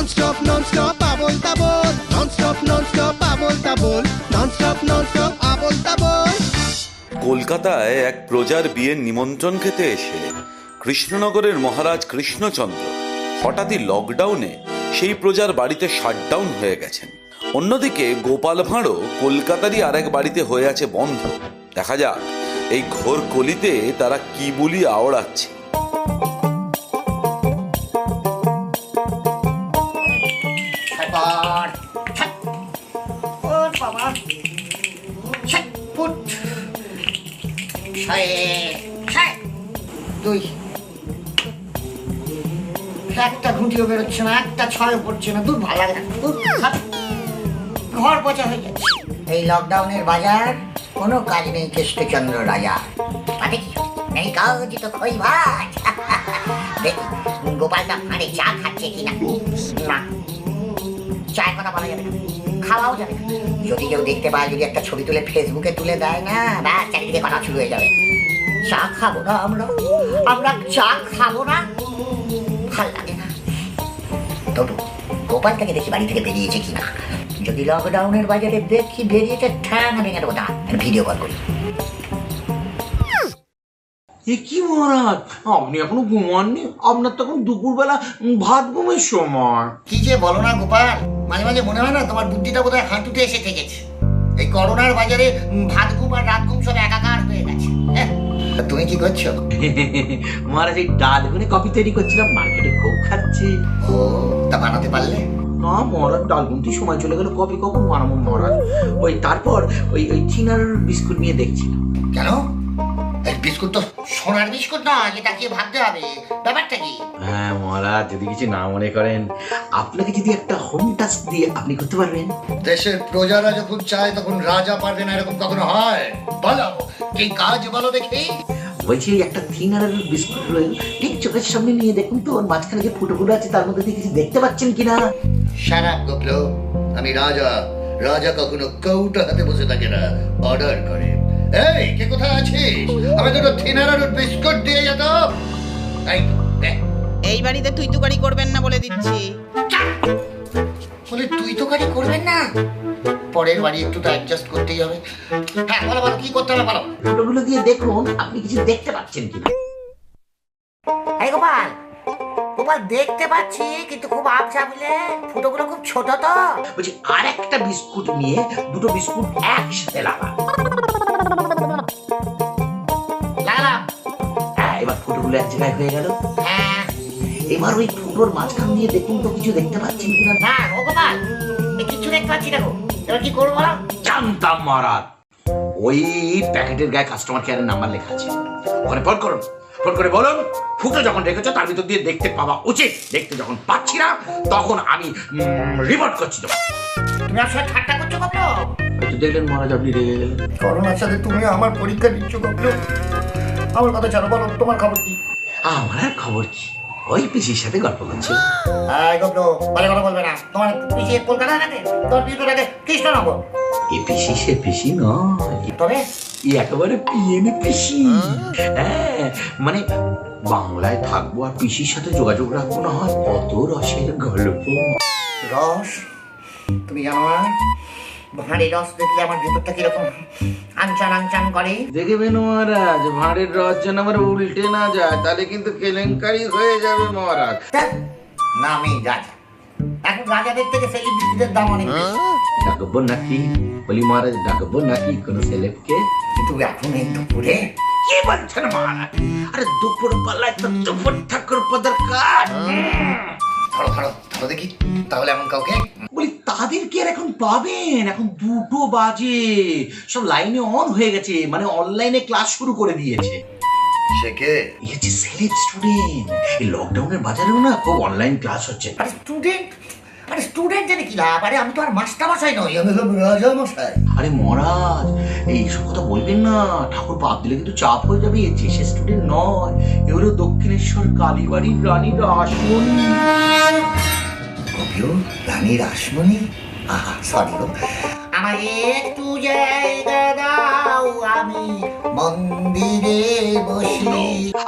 non-stop Abol Tabol, non-stop Abol Tabol, non-stop Abol Tabol. কলকাতায় এক প্রজার বিয়ের নিমন্ত্রণ খেতে এসে কৃষ্ণনগরের মহারাজ কৃষ্ণচন্দ্র হঠাৎই লকডাউনে সেই প্রজার বাড়িতে শাটডাউন হয়ে গেছেন। অন্যদিকে গোপাল ভাঁড়ও কলকাতারই আরেক বাড়িতে হয়ে আছে বন্ধ। দেখা যাক এই ঘোর কলিতে তারা কি বুলি আওড়াচ্ছে। একটা ঘুঁটিও বেরোচ্ছে না, একটা ছয় পড়ছে না, দূর ভালো লাগে না, ঘর পচা হয়ে যাচ্ছে। এই লকডাউনের বাজার কোনো কাজ নেই কৃষ্ণচন্দ্র রাজা। তাতে কি নেই কাজ তো খই ভাত। দেখি গোপালটা মানে চা খাচ্ছে কিনা। না, চায়ের কথা বলা যাবে না, খাওয়াও যাবে না। যদি কেউ দেখতে পায়, যদি একটা ছবি তুলে ফেসবুকে তুলে দেয় না, বা চারিদিকে কথা শুরু হয়ে যাবে। চা খাবো না আমরা চা খাবো না, ভাল লাগে না। তবু গোপালটাকে দেখি বাড়ি থেকে বেরিয়েছে কিনা। যদি লকডাউনের বাজারে দেখি বেরিয়েছে, ঠ্যাং ভেঙে দেবো। না, ভিডিও কল করি। এ কি মহারাজ, আপনি এখনো ঘুমাননি? আপনার তখন দুপুরবেলা ভাত ঘুমের সময়। কি যে বলো না গোপাল, মাঝে মাঝে মনে হয় না তোমার বুদ্ধিটা বোধহয় হাঁটুতে এসে থেকেছে। এই করোনার বাজারে ভাত ঘুম আর রাত ঘুম সব একাকার হয়ে গেছে। তুমি কি করছো? মহারাজ এই ডাল গুনে কফি তৈরি করছিলাম, মার্কেটে খুব খাচ্ছে। ও, তা বানাতে পারলে? না মহারাজ, ডাল গুনতে সময় চলে গেল, কফি কখন বানাবো মহারাজ। ওই তারপর ওই চিনার বিস্কুট নিয়ে দেখছিলাম। কেন? এই বিস্কুট তো সোনার বিস্কুট না, এটা কি ভাবতে হবে, ব্যাপারটা কি? হ্যাঁ মহারাজ, যদি কিছু না মনে করেন, আপনাকে যদি একটা হোম টাস্ক দিয়ে আপনি করতে পারবেন। দেশের প্রজারা যখন চায় তখন রাজা পারবে না, এরকম কখনো হয়? বলো কি কাজ, বলো দেখি। বলছি একটা থিনার বিস্কুট রয়েল ঠিক চোখের সামনে নিয়ে দেখুন তো, ওর মাঝখানে যে ফুটোগুলো আছে তার মধ্যে দিয়ে কিছু দেখতে পাচ্ছেন কিনা। সারা গোপলো, আমি রাজা। রাজা কখনো কৌটা হাতে বসে থাকে না, অর্ডার করে। এই কে কোথায় আছিস? আমি দুটো থিনার আর বিস্কুট দিয়ে যেত। এই বাড়িতে তুই তুকারি করবেন না বলে দিচ্ছি। বলে তুই তো কারি করবেন না, পরের বাড়ি একটু তো অ্যাডজাস্ট করতেই হবে। হ্যাঁ বলো বলো, কি করতে হবে বলো। ফুটোগুলো দিয়ে দেখুন আপনি কিছু দেখতে পাচ্ছেন কিনা। এই গোপাল, গোপাল দেখতে পাচ্ছি কিন্তু খুব আবছা, বুঝলে ফুটোগুলো খুব ছোট তো। বলছি আর একটা বিস্কুট নিয়ে দুটো বিস্কুট একসাথে লাগান। লাগালাম। হ্যাঁ, এবার ফুটোগুলো এক জায়গায় হয়ে গেল। হ্যাঁ, এবার ওই ফুটোর মাঝখান দিয়ে দেখুন তো কিছু দেখতে পাচ্ছেন কিনা। না ও গোপাল, কিছু দেখতে পাচ্ছি না গো। এবার কি করবো বলো? জানতাম মহারাজ, ওই প্যাকেটের গায়ে কাস্টমার কেয়ারের নাম্বার লেখা আছে, ওখানে ফোন করুন। ফোন করে বলুন ফুটো যখন রেখেছো তার ভিতর দিয়ে দেখতে পাওয়া উচিত, দেখতে যখন পাচ্ছি না তখন আমি রিপোর্ট করছি। তো তুমি আসলে ঠাট্টা করছো গোপলো? এই তো দেখলেন মহারাজ, আপনি রেগে গেলেন। করোনার সাথে তুমি আমার পরীক্ষা দিচ্ছ গোপলো। আমার কথা ছাড়ো, বলো তোমার খবর কি? আমার আর খবর কি, ওই পিসির সাথে গল্প করছি। এই গোপলো, ভালো কথা বলবে না। তোমার পিসি কলকাতায় থাকে, তোর পিসি থাকে কৃষ্ণনগর। এ পিসি সে পিসি নয়, তবে একেবারে পিএনএ পিসি। হ্যাঁ, মানে বাংলায় থাকবো আর পিসির সাথে যোগাযোগ রাখবো না, হয় কত রসের গল্প। রস, তুমি জানো না ভারী রস দেখলে আমার ভেতরটা কিরকম আনচান আনচান করে। দেখবেন মহারাজ, ভাঁড়ের রস যেন আমার উল্টে না যায়, তাহলে কিন্তু কেলেঙ্কারি হয়ে যাবে মহারাজ। না আমি রাজা, এখন রাজাদের থেকে সেলিব্রিটিদের দাম অনেক বেশি। ডাকবো নাকি বলি মহারাজ, ডাকবো নাকি কোনো সেলেবকে? কিন্তু এখন এই দুপুরে কি বলছেন মহারাজ? আরে দুপুর বেলায় তো দুপুর ঠাকুর পদের কাজ। ধরো ধরো ধরো দেখি, তাহলে এমন কাউকে বলি তাদের কি আর এখন পাবেন? এখন 2টো বাজে, সব লাইনে অন হয়ে গেছে, মানে অনলাইনে ক্লাস শুরু করে দিয়েছে। সে কে? এই যে সেলেব স্টুডেন্ট, এই লকডাউনের বাজারেও না খুব অনলাইন ক্লাস হচ্ছে। আরে স্টুডেন্ট, আরে স্টুডেন্ট জানি কি লাভ? আরে আমি তো আর মাস্টার মশাই নই, আমি হলাম রাজা মশাই। আরে মহারাজ এইসব কথা বলবেন না, ঠাকুর বাদ দিলে কিন্তু চাপ হয়ে যাবে। যে সে স্টুডেন্ট নয়, এ হলো দক্ষিণেশ্বর কালীবাড়ির রানী রাসমণি। রানী রাসমণি? আহা সরি গো, আমাকে একটু জায়গা দাও, আমি মন্দিরে বসি।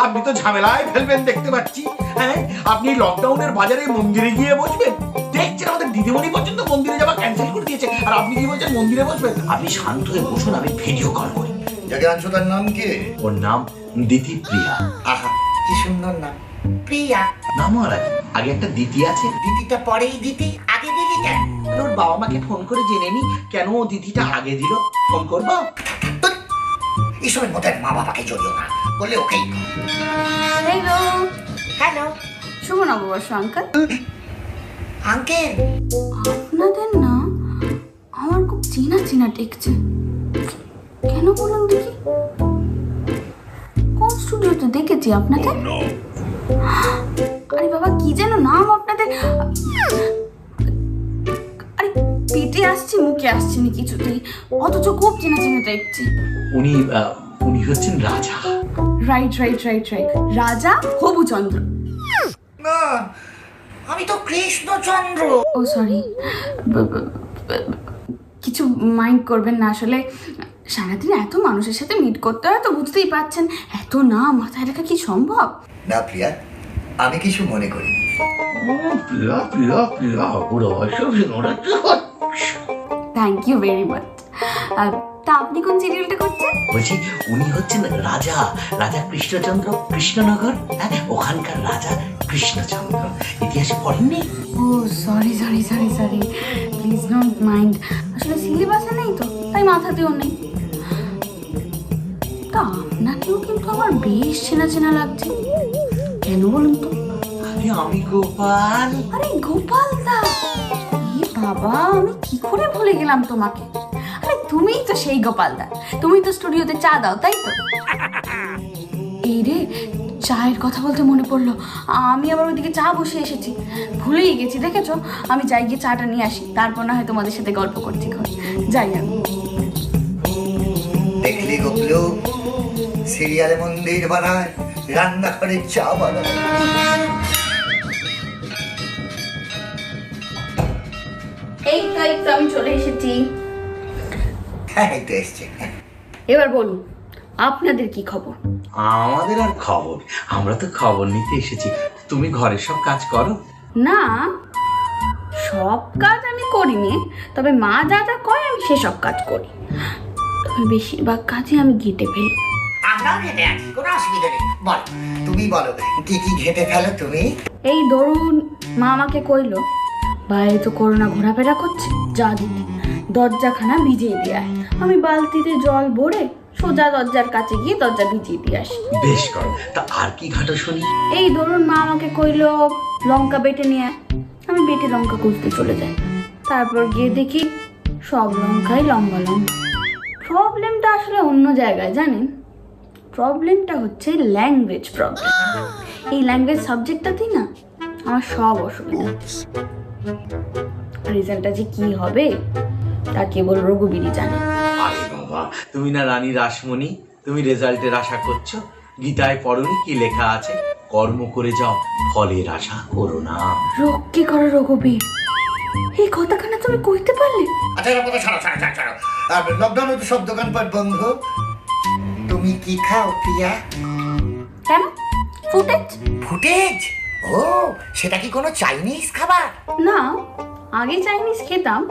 আপনি তো ঝামেলায় ফেলবেন দেখতে পাচ্ছি। হ্যাঁ, আপনি লকডাউনের বাজারে মন্দিরে গিয়ে বসবেন? দেখছেন আমাদের দিদিমণি পর্যন্ত মন্দিরে যাওয়া ক্যান্সেল করে দিয়েছে, আর আপনি কি বলছেন মন্দিরে বসবেন? আপনি শান্ত হয়ে বসুন, আমি ভিডিও কল করি। যাকে আনছো তার নাম কি? ওর নাম দিতি প্রিয়া। আহা, কি সুন্দর নাম, প্রিয়া। না মহারাজ, আগে একটা দিতি আছে। দিদিটা পরেই দিদি, আগে দিদি কেন? ওর বাবা মাকে ফোন করে জেনে নি কেন ও দিদিটা আগে দিল। ফোন করবো? এসবের মধ্যে মা বাবাকে জড়িও না, বললে ওকেই। হ্যালো, হ্যালো শুভ নববর্ষ আঙ্কেল। আঙ্কেল। আপনাদের না আমার খুব চেনা চেনা ঠেকছে। কেন বলুন দেখি? কোন স্টুডিওতে দেখেছি আপনাদের? আরে বাবা, কি যেন নাম আপনাদের? আরে পেটে আসছে, মুখে আসছে না কিছুতেই, অথচ খুব চেনা চেনা ঠেকছে। উনি হচ্ছেন রাজা। রাইট রাইট রাইট রাইট, রাজা হবুচন্দ্র। না, আমি তো কৃষ্ণচন্দ্র। ও সরি, কিছু মাইন্ড করবেন না। আসলে সারাদিন এত মানুষের সাথে মিট করতে হয় তো বুঝতেই পারছেন, এত না মাথায় রাখা কি সম্ভব? না প্রিয়া, আমি কিছু মনে করি। Thank you very much. তা আপনি কোন সিরিয়ালটা করছেন? বলছি উনি হচ্ছেন রাজা, রাজা কৃষ্ণচন্দ্র, কৃষ্ণনগর। হ্যাঁ, ওখানকার রাজা কৃষ্ণচন্দ্র। ইতিহাসে পড়েননি? ও sorry sorry sorry sorry, please don't mind. আসলে সিলেবাসে নেই তো, তাই মাথাতেও নেই। তা আপনাকেও কিন্তু আমার বেশ চেনা চেনা লাগছে। কেন বলুন তো? আমি গোপাল। আরে গোপাল দা, এ বাবা, আমি কি করে ভুলে গেলাম তোমাকে। আরে তুমিই তো সেই গোপাল দা, তুমি তো স্টুডিওতে চা দাও, তাই তো? এই রে, চায়ের কথা বলতে মনে পড়লো, আমি আবার ওইদিকে চা বসে এসেছি, ভুলেই গেছি। দেখেছো, আমি যাই গিয়ে চাটা নিয়ে আসি, তারপর না হয় তোমাদের সাথে গল্প করছি। যাই আমি। দেখলি গোপলু, সিরিয়ালে মন্দির বানায়, রান্নাঘরে চা বানায়। এই তো আমি চলে এসেছি। হ্যাঁ, এই তো এসছে। এবার বলুন, আপনাদের কি খবর? আমাদের আর খবর, আমরা তো খবর নিতে এসেছি। তুমি ঘরের সব কাজ করো? না, সব কাজ আমি করিনি, তবে মা যা যা করে আমি সেসব কাজ করি। তবে বেশিরভাগ কাজই আমি ঘেঁটে ফেলি। আমরাও ঘেটে আছি, কোনো অসুবিধা নেই। বল, তুমি বলো, কি কি ঘেটে ফেলো তুমি? এই ধরুন, মা আমাকে কইলো বাইরে তো করোনা ঘোরাফেরা করছে, যা দিতে দরজাখানা ভিজিয়ে দিয়ে আয়। আমি বালতিতে জল ভরে সোজা দরজার কাছে গিয়ে দরজা ভিজিয়ে দিয়ে আসি। বেশ করো। তা আর কি ঘাটো শুনি? এই ধরুন, মা আমাকে কইলো লঙ্কা বেটে নিয়ে আয়। আমি বেটে লঙ্কা কুচতে চলে যাই। তারপর গিয়ে দেখি সব লঙ্কাই লম্বা লম্বা। প্রবলেমটা আসলে অন্য জায়গায়, জানেন? প্রবলেমটা হচ্ছে ল্যাঙ্গুয়েজ প্রবলেম। এই ল্যাঙ্গুয়েজ সাবজেক্টটাতেই না আমার সব অসুবিধা। রেজাল্টটা যে কি হবে তা কেবল রঘুবীরই জানে। আরে বাবা, তুমি না রানী রাসমণি, তুমি রেজাল্টের আশা করছো? গীতায় পড়নি কি লেখা আছে? কর্ম করে যাও, ফলের আশা করো না। রক্ষে করো রঘুবীর, এই কথাখানা তুমি কইতে পারলে? আচ্ছা, কথা ছাড়ো ছাড়ো ছাড়ো ছাড়ো। আর লকডাউনে তো সব দোকানপাট বন্ধ। তুমি কি খাও প্রিয়া? কেন? ফুটেজ? ফুটেজ? ও, সেটা কি কোনো চাইনিজ খাবার? না, আগে চাইনিজ খেতাম,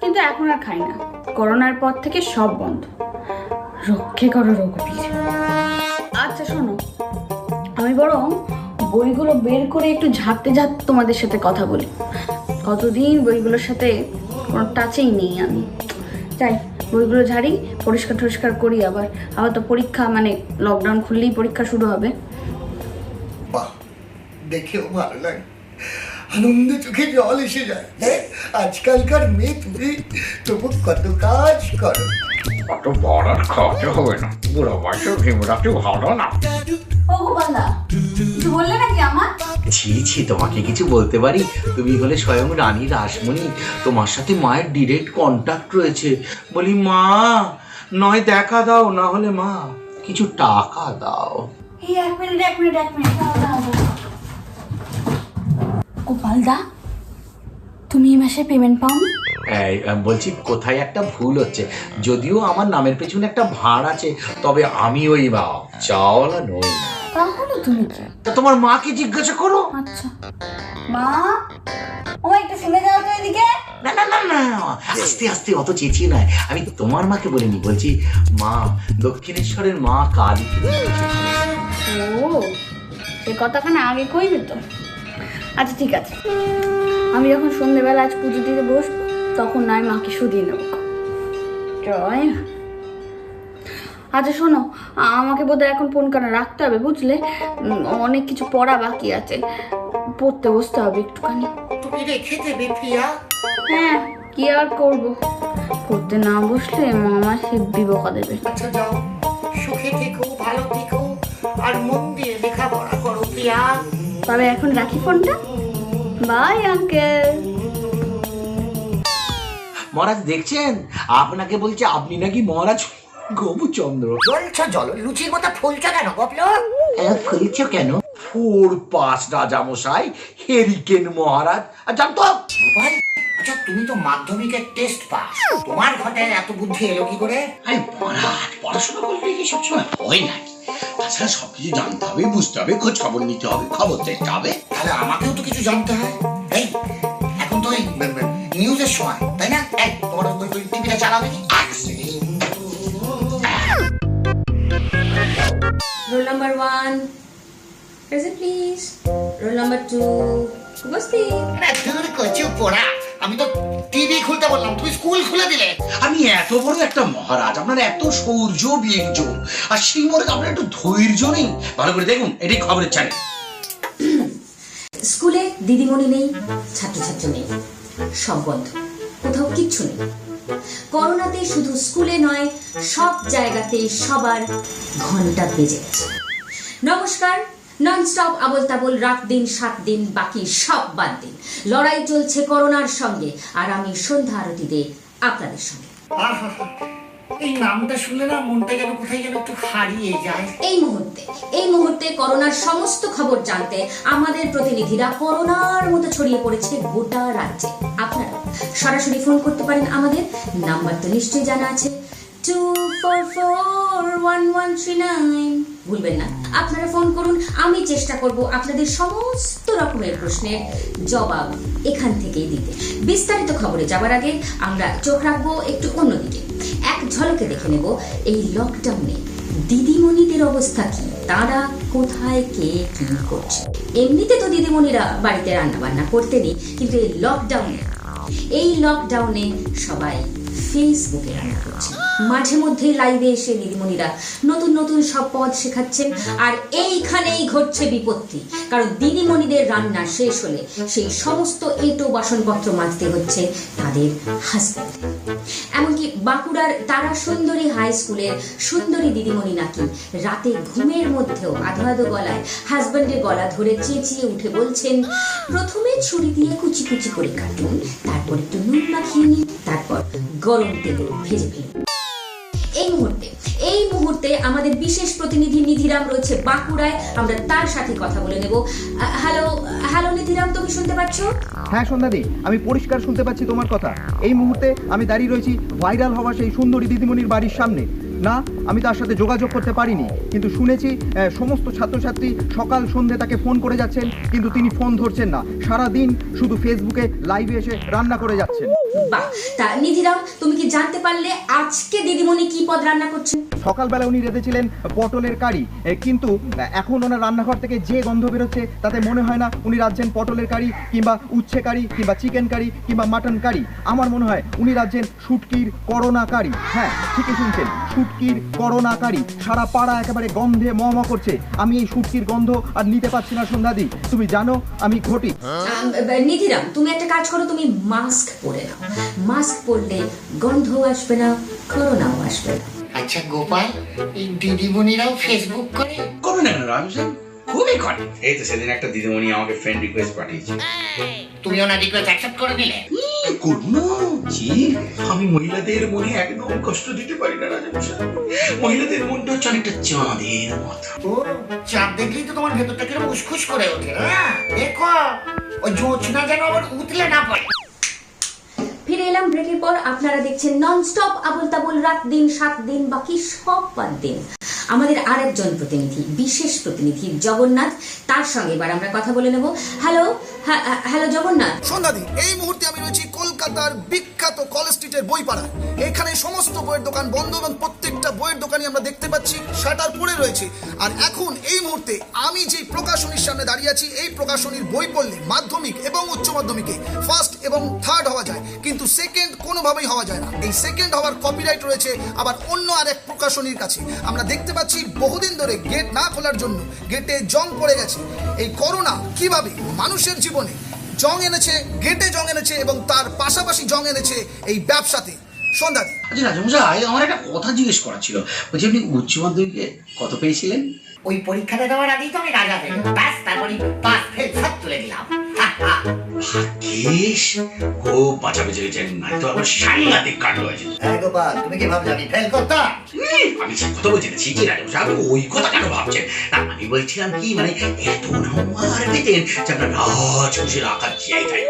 কিন্তু এখন আর খাই না। করোনার পর থেকে সব বন্ধ। রক্ষে করো রঘুবীর। আচ্ছা শোনো, আমি বরং বইগুলো বের করে একটু ঝাড়তে ঝাড়তে তোমাদের সাথে কথা বলি। কতদিন বইগুলোর সাথে কোনো টাচেই নেই আমি। যাই, বইগুলো ঝাড়ি, পরিষ্কার টরিষ্কার করি। আবার তো পরীক্ষা, মানে লকডাউন খুললেই পরীক্ষা শুরু হবে। বাহ, দেখেও ভালো লাগে, আনন্দে চোখে জল এসে যায়। আজকালকার মেয়ে তুমি তবু কত কাজ করো। অত বড় আর খরচা হবে না, বুড়ো বয়সে ভীমরাতে ভালো না। ও গোপালদা, কিছু বললে নাকি আমার? ছি ছি, তোমাকে কিছু বলতে পারি? তুমি হলে স্বয়ং রানী রাসমণি, তোমার সাথে মায়ের ডিরেক্ট কন্ট্যাক্ট রয়েছে। বলি মা, নয় দেখা দাও, না হলে মা কিছু টাকা দাও। এই এক মিনিট। গোপালদা, তুমি এই মাসে পেমেন্ট পাওনি? এই বলছি, কোথায় একটা ভুল হচ্ছে। যদিও আমার নামের পেছনে একটা ভাঁড় আছে, তবে আমি ওই চাওয়ালা নই। তাহলে তুমি কি? তা তোমার মাকে জিজ্ঞাসা করো। আচ্ছা, মা, ও মাই এদিকে। না না না না, আস্তে আস্তে, অত চেঁচিয়ে নয়। আমি তোমার মাকে বলিনি, বলছি মা দক্ষিণেশ্বরের মা কালী। ও, সে কথাখানা আগে কইবে তো। আচ্ছা ঠিক আছে, আমি যখন সন্ধ্যেবেলা আজ পুজো দিতে বসবো তখন নয় মাকে শুধিয়ে নেব। জয়। আচ্ছা শোনো, আমাকে বোধহয় এখন ফোন করা রাখতে হবে, বুঝলে? অনেক কিছু পড়া বাকি আছে, পড়তে বসতে হবে একটুখানি। তুমি রেখে দেবে প্রিয়া? হ্যাঁ, কি আর করবো, পড়তে না বসলে মামা হেব্বি বকা দেবে। আচ্ছা যাও, সুখে থেকো, ভালো থেকো, আর মন দিয়ে লেখাপড়া করো প্রিয়া। তবে এখন রাখি ফোনটা। Bye uncle. মহারাজ দেখছেন, আপনাকে বলছে আপনি নাকি মহারাজ গোপুচন্দ্র। জ্বলছ জল, লুচির মতো ফুলছ কেন গপলো? ফুলছ কেন? 4-5 রাজা মশাই, হেরিকেন মহারাজ। আর জানতো ভাই, আচ্ছা তুমি তো মাধ্যমিকের টেস্ট পাস, তোমার ঘটে এত বুদ্ধি এলো কি করে? আরে মহারাজ, পড়াশোনা করলে কি সবসময় হয় নাকি? তাছাড়া সবকিছু জানতে হবে, বুঝতে হবে, খোঁজ খবর নিতে হবে, খবর দেখতে হবে। তাহলে আমাকেও তো কিছু জানতে হয়। এই এখন তো এই নিউজের সময়, তাই না? এই তোমার টিভিটা চালাও দেখি। Roll number 1, present please. Roll number 2, উপস্থিত। দূর করছো পড়া, আমি তো টিভি খুলতে বললাম, তুমি স্কুল খুলে দিলে। আমি এত বড় একটা মহারাজ, আপনার এত শৌর্য বীর্য, আর সেই মনে আপনার একটু ধৈর্য নেই? ভালো করে দেখুন, এটাই খবরের চ্যানেল। স্কুলে দিদিমণি নেই, ছাত্রছাত্রী নেই, সব বন্ধ, কোথাও কিচ্ছু নেই। করোনাতে শুধু স্কুলে নয়, সব জায়গাতেই সবার ঘন্টা বেজে গেছে। নমস্কার, ননস্টপ আবোল তাবোল, রাত দিন 7 দিন, বাকি সব বাদ দিন। লড়াই চলছে করোনার সঙ্গে, আর আমি সন্ধ্যা আরতিতে আপনাদের সঙ্গে। এই নামটা শুনলে না মনটা যেন কোথায় যেন একটু হারিয়ে যায়। এই মুহূর্তে করোনার সমস্ত খবর জানতে আমাদের প্রতিনিধিরা করোনার মতো ছড়িয়ে পড়েছে গোটা রাজ্যে। আপনারা সরাসরি ফোন করতে পারেন আমাদের, নাম্বার তো নিশ্চয়ই জানা আছে, 2441139। ভুলবেন না, আপনারা ফোন করুন, আমি চেষ্টা করব আপনাদের সমস্ত রকমের প্রশ্নের জবাব এখান থেকেই দিতে। বিস্তারিত খবরে যাবার আগে আমরা চোখ রাখবো একটু অন্যদিকে। এক ঝলকে দেখে নেব এই লকডাউনে দিদিমণিদের অবস্থা কি, তারা কোথায় কে কি করছে। এমনিতে তো দিদিমণিরা বাড়িতে রান্না বান্না করতেনি, কিন্তু এই লকডাউনে সবাই ফেসবুকে রান্না করছে। মাঝে মধ্যে লাইভে এসে দিদিমণিরা নতুন নতুন সব পদ শেখাচ্ছেন, আর এইখানেই ঘটছে বিপত্তি। কারণ দিদিমণিদের রান্না শেষ হলে সেই সমস্ত এঁটো বাসনপত্র মাজতে হচ্ছে তাদের হাজব্যান্ড। এমনকি বাঁকুড়ার তারা সুন্দরী হাই স্কুলের সুন্দরী দিদিমণি নাকি রাতে ঘুমের মধ্যেও আধো আধো গলায় হাজব্যান্ডের গলা ধরে চেঁচিয়ে উঠে বলছেন, প্রথমে ছুরি দিয়ে কুচি কুচি করে কাটুন, তারপর একটু নুন মাখিয়ে নিন, তারপর গরম তেলে ভেজে ফেলুন। এই মুহূর্তে আমাদের বিশেষ প্রতিনিধি নিধিরাম রয়েছে বাঁকুড়ায়, আমরা তার সাথে কথা বলে নেব। হ্যালো নিধিরাম, তুমি শুনতে পাচ্ছ? হ্যাঁ সন্ধ্যাদি, আমি পরিষ্কার শুনতে পাচ্ছি তোমার কথা। এই মুহূর্তে আমি দাঁড়িয়ে রয়েছি ভাইরাল হওয়া সেই সুন্দরী দিদিমণির বাড়ির সামনে। না, আমি তার সাথে যোগাযোগ করতে পারিনি, কিন্তু শুনেছি সমস্ত ছাত্রছাত্রী সকাল সন্ধে তাকে ফোন করে যাচ্ছেন, কিন্তু তিনি ফোন ধরছেন না। সারা দিন শুধু ফেসবুকে লাইভে এসে রান্না করে যাচ্ছেন। বাহ, তা নিধিরাম, তুমি কি জানতে পারলে আজকে দিদিমণি কি পদ রান্না করছেন? সকালবেলা উনি রেঁধেছিলেন পটলের কারি, কিন্তু এখন ওনার রান্নাঘর থেকে যে গন্ধ বেরোচ্ছে তাতে মনে হয় না উনি রাঁধছেন পটলের কারি, কিংবা উচ্ছে কারি, কিংবা চিকেন কারি, কিংবা মাটন কারি। আমার মনে হয় উনি রাঁধছেন শুটকির করোনা কারি। হ্যাঁ, ঠিকই শুনছেন, শুটকির করোনা কারি। সারা পাড়া একেবারে গন্ধে ম করছে। আমি এই শুটকির গন্ধ আর নিতে পারছি না সন্ধ্যাদি। তুমি জানো আমি ঘটি। নিধিরাম, তুমি একটা কাজ করো, তুমি মাস্ক পরে নাও। মাস্ক পরলে গন্ধও আসবে না, করোনাও আসবে না। আচ্ছা গোপাল, এই দিদিমণিরাও ফেসবুক করে? করুন না রামসান, খুবই করে। এই তো সেদিন একটা দিদিমণি আমাকে ফ্রেন্ড রিকোয়েস্ট পাঠিয়েছে, তুমি ওনার রিকোয়েস্ট অ্যাকসেপ্ট করে নিলে? করুন না জি, আমি মহিলাদের মনে একদম কষ্ট দিতে পারি না রাজামশাই। মহিলাদের মনটা হচ্ছে অনেকটা চাঁদের মতো। ও, চাঁদ দেখলেই তো তোমার ভেতরটা কিরকম উসখুস করে ওঠে। হ্যাঁ দেখো, ওই জোছনা যেন আবার উতলে না পড়ে। ফিরে এলাম ব্রেকের পর। আপনারা দেখছেন ননস্টপ আবোল তাবোল, রাত দিন 7 দিন, বাকি সব বাদ দিন। আমাদের আরেকজন প্রতিনিধি, বিশেষ প্রতিনিধি জগন্নাথ, তার সঙ্গে এবার আমরা কথা বলে নেব। Hello, hello Jagannath. সন্ধ্যাদি, এই মুহূর্তে আমি রয়েছি কলকাতার বিখ্যাত কলেজ স্ট্রিটের বইপাড়ায়। এখানে সমস্ত বইয়ের দোকান বন্ধ এবং প্রত্যেকটা বইয়ের দোকানই আমরা দেখতে পাচ্ছি শাটার পড়ে রয়েছে। আর এখন এই মুহূর্তে আমি যে প্রকাশনীর সামনে দাঁড়িয়ে আছি, এই প্রকাশনীর বই পড়লে মাধ্যমিক এবং উচ্চ মাধ্যমিকে ফার্স্ট এবং থার্ড হওয়া যায়, কিন্তু সেকেন্ড কোনোভাবেই হওয়া যায় না। এই সেকেন্ড হওয়ার কপিরাইট রয়েছে আবার অন্য আরেক প্রকাশনীর কাছে। আমরা দেখতে পাচ্ছি বহুদিন ধরে গেট না খোলার জন্য গেটে জং পড়ে গেছে। এই করোনা কিভাবে মানুষের জীবনে জং এনেছে, গেটে জং এনেছে এবং তার পাশাপাশি জং এনেছে এই ব্যবসাতে। সন্ধ্যাদি, আচ্ছা রাজমশাই, আমার একটা কথা জিজ্ঞেস করা ছিল। বলছি আপনি উচ্চ মাধ্যমিকে কত পেয়েছিলেন? ওই পরীক্ষাটা দেওয়ার আগেই তো আমি রাজা হয়ে গেলাম। ব্যাস, তারপরে পাস ফেল সব তুলে দিলাম। ভাগ্যিস খুব বাঁচা বেঁচে গেছেন, নাই তো আমার সাংঘাতিক কাণ্ড হয়েছে। গোপাল, তুমি কি ভাবছো আমি ফেল করতাম? আমি সে কথা বলছি না, শিখি রাজমশাই, আপনি ওই কথা কেন ভাবছেন? না, আমি বলছিলাম কি, মানে এত নাম্বার পেতেন যে আপনার রাজমশাই রাখার জায়গায়।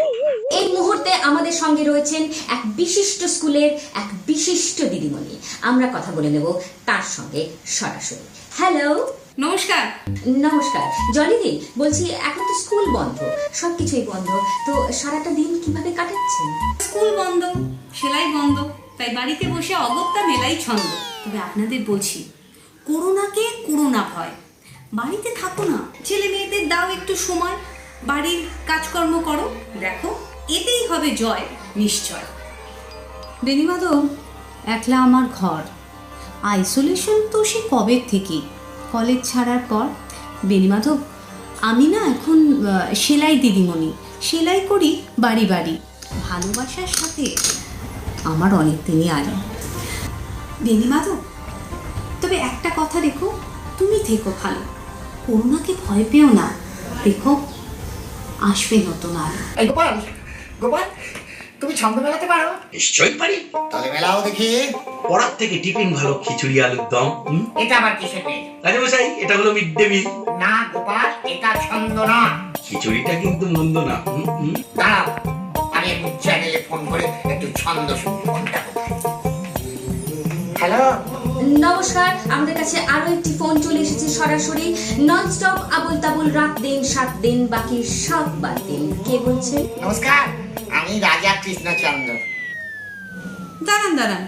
এই মুহূর্তে আমাদের সঙ্গে রয়েছেন এক বিশিষ্ট স্কুলের এক বিশিষ্ট দিদিমণি। আমরা কথা বলে নেব তার সঙ্গে সরাসরি। হ্যালো, নমস্কার। নমস্কার জলিদি, বলছি এখন তো স্কুল বন্ধ, সবকিছুই বন্ধ, তো সারাটা দিন কিভাবে কাটাচ্ছেন? স্কুল বন্ধ, সেলাই বন্ধ, তাই বাড়িতে বসে অগত্যা মেলাই ছন্দ। তবে আপনাদের বলছি, করোনাকে করোনা ভয়, বাড়িতে থাকো না, ছেলে মেয়েদের দাও একটু সময়, বাড়ির কাজকর্ম করো, দেখো এতেই হবে জয় নিশ্চয়। বেনিমাধব, একলা আমার ঘর, আইসোলেশন তো সে কবে থেকে, কলেজ ছাড়ার পর। বেনিমাধব, আমি না এখন সেলাই দিদিমণি, সেলাই করি বাড়ি বাড়ি, ভালোবাসার সাথে আমার অনেক দিনই আগে। বেনিমাধব, তবে একটা কথা রেখো, তুমি থেকো ভালো, করোনাকে ভয় পেও না, দেখো আসবে নতুন আলো। এই গোপাল, গোপাল, তুমি ছন্দ মেলাতে পারো? নিশ্চয়ই পারি। তাহলে মেলাও দেখি। পড়ার থেকে টিফিন ভালো, খিচুড়ি আলুর দম। এটা আবার কিসের পেজ? রাজমশাই, এটা হলো মিড ডে মিল। না গোপাল, এটা ছন্দ না। খিচুড়িটা কিন্তু মন্দ না। দাঁড়াও, আমি একটু চ্যানেলে ফোন করে একটু ছন্দ শুনি। ফোনটা কোথায়? হ্যালো, নমস্কার, আমাদের কাছে আরো একটি ফোন চলে এসেছে সরাসরি। ননস্টপ আবল তাবল, রাত দিন 7 দিন, বাকি সব বাদ দিন। কে বলছে? নমস্কার, আমি রাজা কৃষ্ণচন্দ্র। দাঁড়ান দাঁড়ান,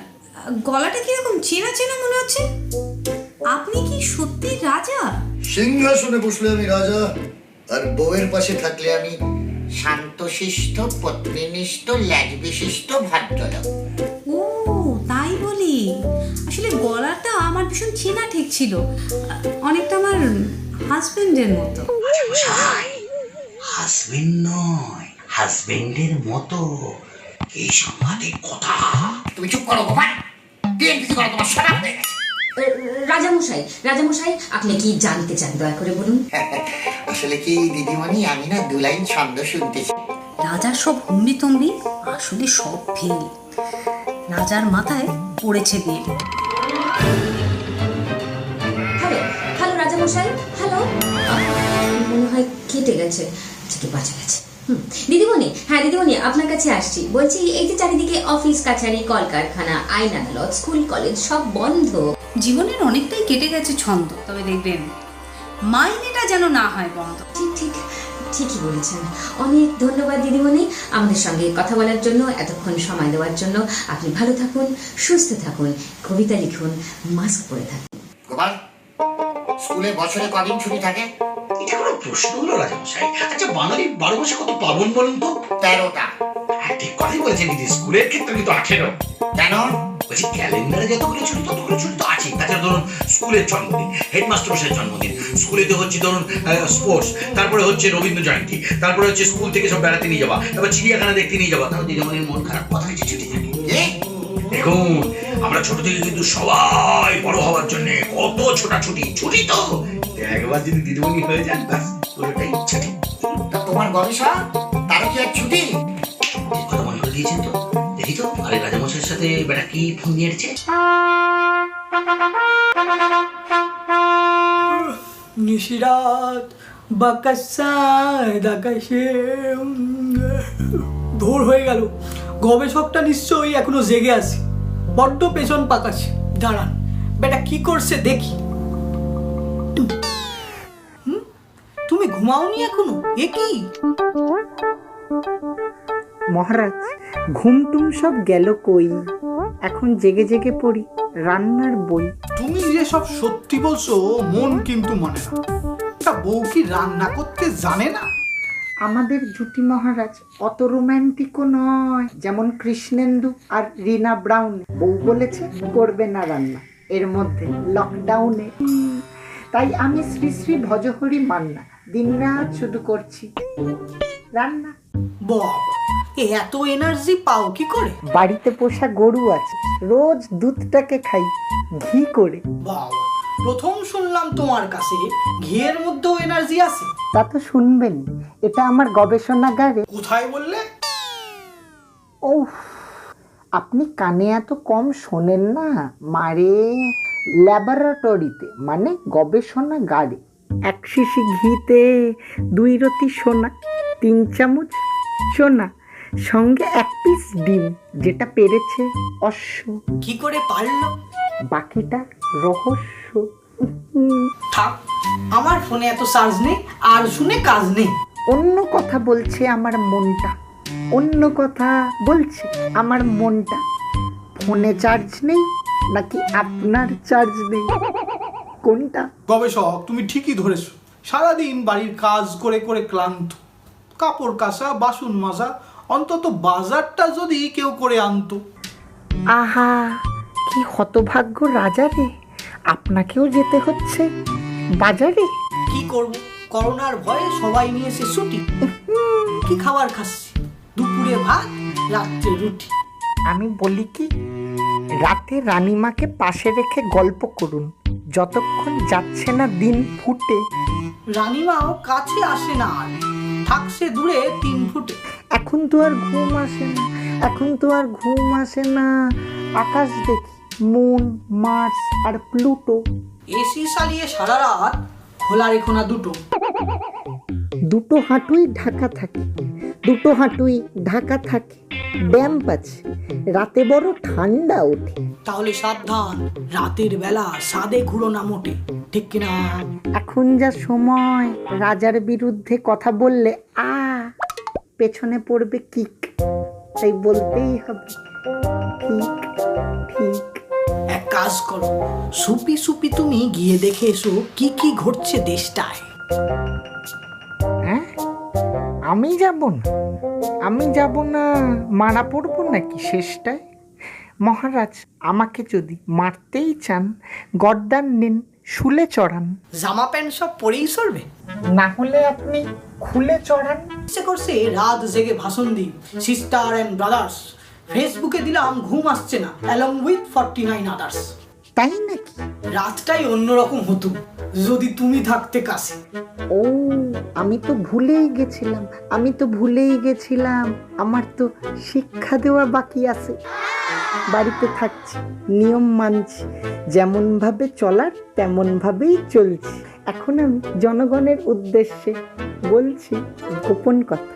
গলাটা কিরকম চেনা চেনা মনে হচ্ছে। আপনি কি সত্যি রাজা? সিংহাসনে বসলে আমি রাজা, আর বউয়ের পাশে থাকলে আমি শান্তশিষ্ট, পত্নীনিষ্ঠ, ল্যাজ বিশিষ্ট ভদ্রলোক। ও তাই বলি, আসলে গলাটা আমার ভীষণ চেনা ঠিক ছিল, অনেকটা আমার হাজবেন্ডের মতো। হাজবেন্ড নয়, হাজবেন্ডের মতো। এই সাংঘাতিক কথা। তুমি চুপ করো গোপাল, টিএমসি করো, তোমার সরাব হয়ে গেছে। রাজামশাই, রাজামশাই, আপনি কি জানতে চান দয়া করে বলুন। আসলে কি দিদিমণি, আমি না 2 লাইন ছন্দ শুনতেছি। রাজার সব হুম্বি তম্বি আসলে সব ফেল, রাজার মাথায় পড়েছে বিল। হ্যালো, হ্যালো রাজামশাই, হ্যালো। মনে হয় কেটে গেছে, ঠিক বাঁচা গেছে। দিদিমণি, হ্যাঁ দিদিমণি, আপনার কাছে আসছি। বলছি, এই যে চারিদিকে অফিস কাছারি, কলকারখানা, আইন আদালত, স্কুল কলেজ সব বন্ধ, জীবনের অনেকটাই কেটে গেছে ছন্দ, তবে দেখবেন মাইনেটা যেন না হয় বন্ধ। ঠিক ঠিক ঠিকই বলেছেন। অনেক ধন্যবাদ দিদিমণি আমাদের সঙ্গে কথা বলার জন্য, এতক্ষণ সময় দেওয়ার জন্য। আপনি ভালো থাকুন, সুস্থ থাকুন, কবিতা লিখুন, মাস্ক পরে থাকুন। গোপাল, স্কুলে বছরে কদিন ছুটি থাকে? এটা কোনো প্রশ্ন হলো রাজামশাই? আচ্ছা, বাঙালির 12 মাসে কত পাবন বলুন তো? 13টা। হ্যাঁ, ঠিক কথাই বলেছেন দিদি, স্কুলের ক্ষেত্রে কিন্তু 18। কেন? বলছি, ক্যালেন্ডারে যতগুলো ছুটি ততগুলো ছুটি তো আছে। তাছাড়া ধরুন স্কুলের জন্মদিন, হেডমাস্টার মশাইয়ের জন্মদিন, স্কুলেতে হচ্ছে ধরুন স্পোর্টস, তারপরে হচ্ছে রবীন্দ্র জয়ন্তী, তারপরে হচ্ছে স্কুল থেকে সব বেড়াতে নিয়ে যাওয়া, তারপর চিড়িয়াখানা দেখতে নিয়ে যাওয়া। তারপর দিদিমণির মন খারাপ, কথা কিছু ছুটি থাকে। দেখুন, আমরা ছোট থেকে কিন্তু সবাই বড় হওয়ার জন্য কত ছোটাছুটি, ছুটি তো একবার যদি দিদিমণি হয়ে যান, ব্যাস পুরোটাই ছুটি। তা তোমার গবেষণা, তারও কি আর ছুটি? ঠিক কথা মনে করে দিয়েছেন তো। দেখি তো, আরে রাজামশাইয়ের সাথে বেটা কি ফোন দিয়ে এসেছে। নিশিরাত বাকাসায় দাকাশে ভোর হয়ে গেল। গবেষকটা নিশ্চয়ই এখনো জেগে আছে, বড্ড পেছন পাকাছে। দাঁড়ান, বেটা কি করছে দেখি। ঘুমাওনি এখনো? এ কি? মহারাজ, ঘুমটুম সব গেল কই, এখন জেগে জেগে পড়ি রান্নার বই। তুমি যে সব সত্যি বলছো মন কিন্তু মানে না। তা বউ কি রান্না করতে জানে না? আমাদের জুটি মহারাজ অত রোম্যান্টিকও নয়, যেমন কৃষ্ণেন্দু আর রিনা ব্রাউন। বউ বলেছে করবে না রান্না এর মধ্যে লকডাউনে, তাই আমি শ্রী শ্রী ভজহরি মান্না দিনরাত শুধু করছি রান্না। বাবা, এত এনার্জি পাও কি করে? বাড়িতে পোষা গরু আছে, রোজ দুধটাকে খাই ঘি করে। বাবা, প্রথম শুনলাম তোমার কাছে ঘিয়ের মধ্যেও এনার্জি আছে। তা তো শুনবেন, এটা আমার গবেষণাগারে। কোথায় বললে? ও, আপনি কানে এত কম শোনেন না মারে। ল্যাবরেটরিতে মানে গবেষণাগারে। 1 শিশি ঘিতে 2 রতি সোনা, 3 চামচ সোনা, সঙ্গে 1 পিস ডিম, যেটা পেরেছে অশ্ব। কি করে পারলো? বাকিটা রহস্য। থাক, আমার ফোনে এত চার্জ নেই, আর শুনে কাজ নেই। অন্য কথা বলছে আমার মনটা, অন্য কথা বলছে আমার মনটা। ফোনে চার্জ নেই নাকি আপনার চার্জ নেই, কোনটা? গবেষক, তুমি ঠিকই ধরেছো। সারাদিন বাড়ির কাজ করে করে ক্লান্ত, কাপড় কাচা, বাসন মাজা, অন্তত বাজারটা যদি কেউ করে আনতো। আহা, কি হতভাগ্য রাজা রে, আপনাকেও যেতে হচ্ছে বাজারে। কি করব, করোনার ভয়ে সবাই নিয়েছে ছুটি। কি খাবার খাচ্ছি? দুপুরে ভাত, রাত্রে রুটি। আমি বলি কি, রাতে রানীমাকে পাশে রেখে গল্প করুন, যতক্ষণ যাচ্ছে না দিন ফুটে। রানীমাও কাছে আসে না, আর থাকছে দূরে 3 ফুটে। এখন তো আর ঘুম আসে না, এখন তো আর ঘুম আসে না। আকাশ দেখি, মুন, মার্স আর প্লুটো। এসি চালিয়ে সারা রাত, খোলা রেখো না দুটো হাঁটুই ঢাকা থাকে, দুটো হাঁটুই ঢাকা থাকে। ড্যাম্প আছে, রাতে বড় ঠান্ডা ওঠে। তাহলে সাবধান, রাতের বেলা সাদে ঘুরো না মোটে, ঠিক কিনা? এখন যা সময়, রাজার বিরুদ্ধে কথা বললে পেছনে পড়বে কিক, তাই বলতেই হবে ঠিক ঠিক। এক কাজ করো, সুপি সুপি তুমি গিয়ে দেখে এসো কি কি ঘটছে দেশটায়। হ্যাঁ, আমি যাব না, আমি যাব না, মারা পড়বো নাকি শেষটায়? মহারাজ, আমাকে যদি মারতেই চান গর্দান নিন, শুলে চড়ান। জামা প্যান্ট সব পরেই চলবে? না হলে আপনি খুলে চড়ান। ইচ্ছে করছে রাত জেগে ভাষণ দিই, সিস্টার অ্যান্ড ব্রাদার্স। ফেসবুকে দিলাম ঘুম আসছে না, অ্যালং উইথ 49 আদার্স। তাই নাকি? রাতটাই অন্যরকম হতো যদি তুমি থাকতে কাছে। ও, আমি তো ভুলেই গেছিলাম, আমি তো ভুলেই গেছিলাম। আমার তো শিক্ষা দেওয়া বাকি আছে। বাড়িতে থাকছি, নিয়ম মানছি, যেমন ভাবে চলার তেমন ভাবেই চলছি। এখন আমি জনগণের উদ্দেশ্যে বলছি গোপন কথা।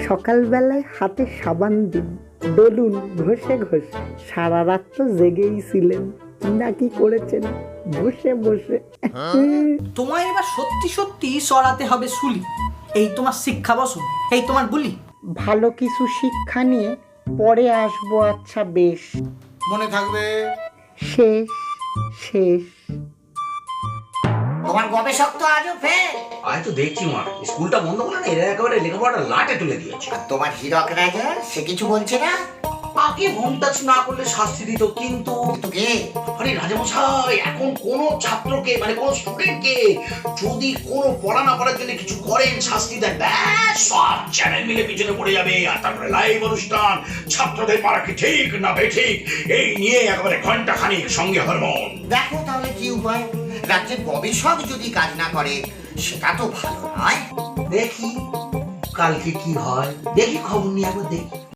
সকালবেলায় হাতে সাবান দিন, ডলুন ঘষে ঘষে। সারা রাত তো জেগেই ছিলেন, নাকি করেছেন বসে বসে? তোমায় এবার সত্যি সত্যি সরাতে হবে শুলি। এই তোমার শিক্ষা বসন, এই তোমার গুলি। ভালো কিছু শিক্ষা নিয়ে পরে আসবো। আচ্ছা বেশ, মনে থাকবে। শেষ শেষ। তোমার গবেষক তো আজও ফেল। আয় তো দেখছি মা, স্কুলটা বন্ধ করে না, এরা একেবারে লেখাপড়াটা লাটে তুলে দিয়েছে। আর তোমার হীরক রাজা সে কিছু বলছে না? আগে হোম টাচ না করলে শাস্তি দিত, কিন্তু তোকে আরে রাজামশাই, এখন কোন ছাত্রকে মানে কোন স্টুডেন্টকে যদি কোনো পড়া না করার জন্য কিছু করেন, শাস্তি দেন, ব্যাস সব চ্যানেল মিলে পিছনে পড়ে যাবে। আর তারপরে লাইভ অনুষ্ঠান, ছাত্রদের পারা কি ঠিক না বেঠিক এই নিয়ে একেবারে ঘন্টা খানিক সঙ্গে হরমোন। দেখো তাহলে কি উপায়। রাজ্যের গবেষক যদি কাজ না করে সেটা তো ভালো নয়। দেখি কালকে কি হয়, দেখি খবর নিয়ে একবার দেখি।